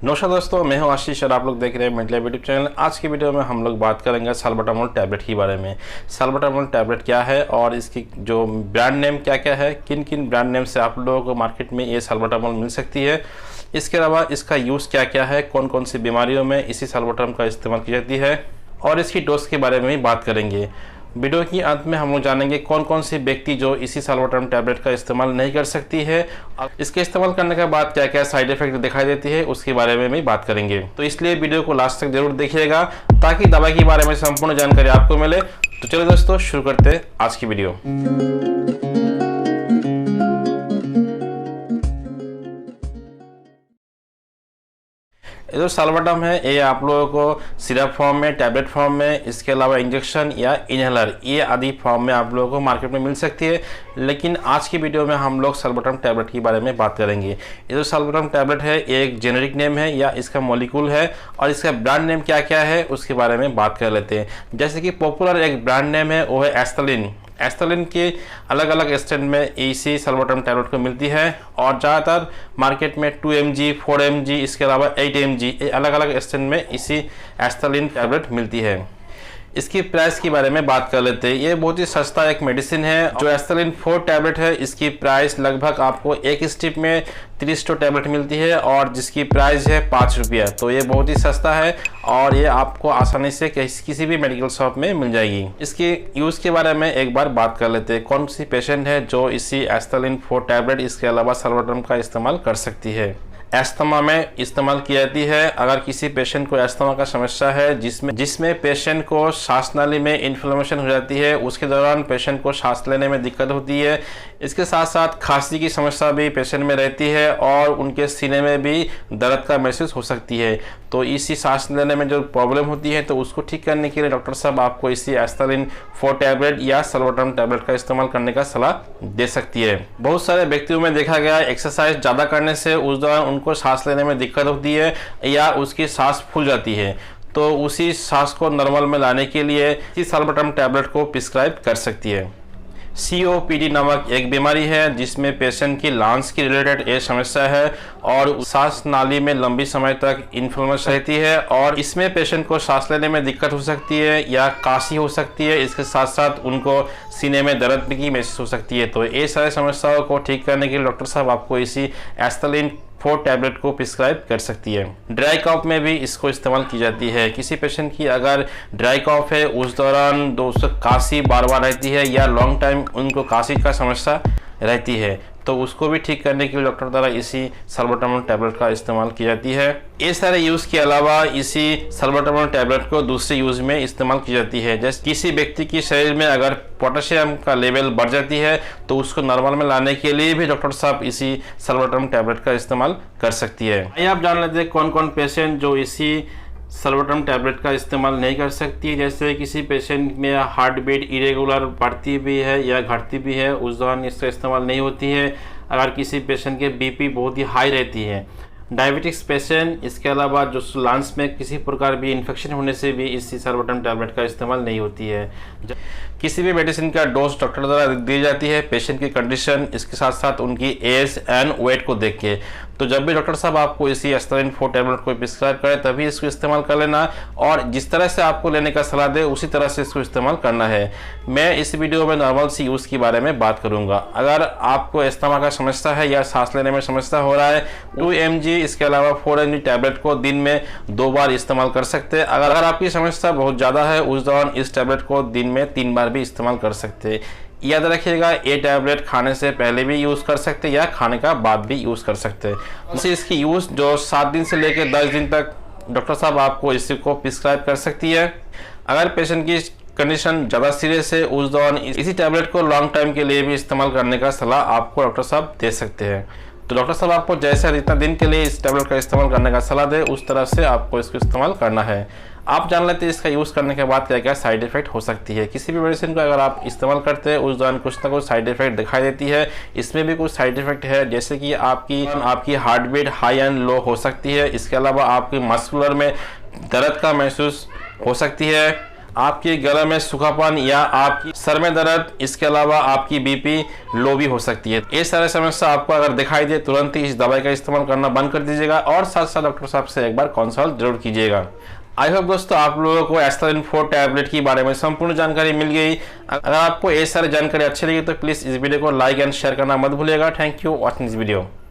नमस्कार दोस्तों, मैं हूं आशीष और आप लोग देख रहे हैं मेंटल यूट्यूब चैनल। आज की वीडियो में हम लोग बात करेंगे साल्बुटामोल टैबलेट के बारे में। साल्बुटामोल टैबलेट क्या है और इसकी जो ब्रांड नेम क्या क्या है, किन किन ब्रांड नेम से आप लोगों को मार्केट में ये साल्बुटामोल मिल सकती है। इसके अलावा इसका यूज़ क्या क्या है, कौन कौन सी बीमारियों में इसी साल्बुटामोल का इस्तेमाल की जाती है और इसकी डोज के बारे में भी बात करेंगे। वीडियो की अंत में हम लोग जानेंगे कौन कौन सी व्यक्ति जो इसी साल्बुटामोल टैबलेट का इस्तेमाल नहीं कर सकती है, इसके इस्तेमाल करने के बाद क्या क्या साइड इफेक्ट दिखाई देती है उसके बारे में भी बात करेंगे। तो इसलिए वीडियो को लास्ट तक जरूर देखिएगा ताकि दवा के बारे में संपूर्ण जानकारी आपको मिले। तो चलिए दोस्तों, शुरू करते हैं आज की वीडियो। ये जो साल्बुटामोल है ये आप लोगों को सिरप फॉर्म में, टैबलेट फॉर्म में, इसके अलावा इंजेक्शन या इनहेलर ये आदि फॉर्म में आप लोगों को मार्केट में मिल सकती है। लेकिन आज की वीडियो में हम लोग साल्बुटामोल टैबलेट के बारे में बात करेंगे। ये जो साल्बुटामोल टैबलेट है ये एक जेनेरिक नेम है या इसका मॉलिक्यूल है और इसका ब्रांड नेम क्या क्या है उसके बारे में बात कर लेते हैं। जैसे कि पॉपुलर एक ब्रांड नेम है वो है एस्थलीन। एस्थलीन के अलग अलग स्ट्रेन में इसी साल्बुटामोल टैबलेट को मिलती है और ज़्यादातर मार्केट में 2 mg, 4 mg, इसके अलावा 8 mg ये अलग अलग स्ट्रेन में इसी एस्थलीन टैबलेट मिलती है। इसकी प्राइस के बारे में बात कर लेते हैं। ये बहुत ही सस्ता एक मेडिसिन है। जो एस्थलीन 4 टैबलेट है इसकी प्राइस लगभग आपको एक स्ट्रिप में 30 टैबलेट मिलती है और जिसकी प्राइस है 5 रुपया। तो ये बहुत ही सस्ता है और ये आपको आसानी से किसी भी मेडिकल शॉप में मिल जाएगी। इसके यूज़ के बारे में एक बार बात कर लेते हैं। कौन सी पेशेंट है जो इसी एस्थलीन 4 टैबलेट इसके अलावा साल्बुटामोल का इस्तेमाल कर सकती है। एस्थमा में इस्तेमाल की जाती है। अगर किसी पेशेंट को एस्थमा का समस्या है जिसमें पेशेंट को सांस नाली में इन्फ्लेमेशन हो जाती है, उसके दौरान पेशेंट को सांस लेने में दिक्कत होती है। इसके साथ साथ खांसी की समस्या भी पेशेंट में रहती है और उनके सीने में भी दर्द का महसूस हो सकती है। तो इसी सांस लेने में जो प्रॉब्लम होती है तो उसको ठीक करने के लिए डॉक्टर साहब आपको इसी एस्थलीन 4 टैबलेट या साल्बुटामोल टैबलेट का इस्तेमाल करने का सलाह दे सकती है। बहुत सारे व्यक्तियों में देखा गया है एक्सरसाइज ज़्यादा करने से उस दौरान उनको सांस लेने में दिक्कत होती है या उसकी सांस फूल जाती है। तो उसी सांस को नॉर्मल में लाने के लिए इस साल्बुटामोल टैबलेट को प्रिस्क्राइब कर सकती है। COPD नामक एक बीमारी है जिसमें पेशेंट की लंग्स की रिलेटेड ये समस्या है और सांस नाली में लंबी समय तक इन्फ्लेमेशन रहती है और इसमें पेशेंट को सांस लेने में दिक्कत हो सकती है या काशी हो सकती है। इसके साथ साथ उनको सीने में दर्द की महसूस हो सकती है। तो ये सारी समस्याओं को ठीक करने के लिए डॉक्टर साहब आपको इसी एस्थलीन 4 टैबलेट को प्रिस्क्राइब कर सकती है। ड्राई कॉफ में भी इसको इस्तेमाल की जाती है। किसी पेशेंट की अगर ड्राई कॉफ है उस दौरान दोस्तों काशी बार बार रहती है या लॉन्ग टाइम उनको काशी का समस्या रहती है तो उसको भी ठीक करने के लिए डॉक्टर द्वारा इसी साल्बुटामोल टैबलेट का इस्तेमाल की जाती है। ये सारे यूज़ के अलावा इसी साल्बुटामोल टैबलेट को दूसरे यूज़ में इस्तेमाल की जाती है। जैसे किसी व्यक्ति की शरीर में अगर पोटेशियम का लेवल बढ़ जाती है तो उसको नॉर्मल में लाने के लिए भी डॉक्टर साहब इसी साल्बुटामोल टैबलेट का इस्तेमाल कर सकती है। आइए आप जान लेते हैं कौन कौन पेशेंट जो इसी साल्बुटामोल टैबलेट का इस्तेमाल नहीं कर सकती है। जैसे किसी पेशेंट में हार्ट बीट इरेगुलर बढ़ती भी है या घटती भी है उस दौरान इसका इस्तेमाल नहीं होती है। अगर किसी पेशेंट के BP बहुत ही हाई रहती है, डायबिटिक्स पेशेंट, इसके अलावा जो लंग्स में किसी प्रकार भी इन्फेक्शन होने से भी इसी साल्बुटामोल टैबलेट का इस्तेमाल नहीं होती है। किसी भी मेडिसिन का डोज डॉक्टर द्वारा दी जाती है पेशेंट की कंडीशन, इसके साथ साथ उनकी एज एंड वेट को देख के। तो जब भी डॉक्टर साहब आपको इसी एस्थलीन 4 टैबलेट को प्रिस्क्राइब करें तभी इसको इस्तेमाल कर लेना और जिस तरह से आपको लेने का सलाह दे उसी तरह से इसको इस्तेमाल करना है। मैं इस वीडियो में नॉर्मल सी यूज़ के बारे में बात करूंगा। अगर आपको एस्थमा का समस्या है या सांस लेने में समस्या हो रहा है 2 mg इसके अलावा 4 mg टैबलेट को दिन में 2 बार इस्तेमाल कर सकते हैं। अगर आपकी समस्या बहुत ज़्यादा है उस दौरान इस टैबलेट को दिन में 3 बार भी इस्तेमाल कर सकते हैं। याद रखिएगा ये टैबलेट खाने से पहले भी यूज़ कर सकते हैं या खाने का बाद भी यूज़ कर सकते हैं। वैसे इसकी यूज़ जो 7 दिन से लेकर 10 दिन तक डॉक्टर साहब आपको इसको प्रिस्क्राइब कर सकती है। अगर पेशेंट की कंडीशन ज़्यादा सीरियस है उस दौरान इसी टैबलेट को लॉन्ग टाइम के लिए भी इस्तेमाल करने का सलाह आपको डॉक्टर साहब दे सकते हैं। तो डॉक्टर साहब आपको जैसे जितना दिन के लिए इस टैबलेट का इस्तेमाल करने का सलाह दे उस तरह से आपको इसको इस्तेमाल करना है। आप जान लेते हैं इसका यूज़ करने के बाद क्या क्या साइड इफेक्ट हो सकती है। किसी भी मेडिसिन को अगर आप इस्तेमाल करते हैं उस दौरान कुछ ना कुछ साइड इफेक्ट दिखाई देती है। इसमें भी कुछ साइड इफेक्ट है जैसे कि आपकी heart beat high and low हो सकती है। इसके अलावा आपकी मस्कुलर में दर्द का महसूस हो सकती है। आपके गले में सूखापन या आपकी सर में दर्द, इसके अलावा आपकी बीपी लो भी हो सकती है। ये सारे समस्या आपको अगर दिखाई दे तुरंत ही इस दवाई का इस्तेमाल करना बंद कर दीजिएगा और साथ साथ डॉक्टर साहब से एक बार कंसल्ट जरूर कीजिएगा। आई होप दोस्तों आप लोगों को एस्पिरिन 4 टैबलेट के बारे में संपूर्ण जानकारी मिल गई। अगर आपको ये सारी जानकारी अच्छी लगी तो प्लीज इस वीडियो को लाइक एंड शेयर करना मत भूलिएगा। Thank you watching this video.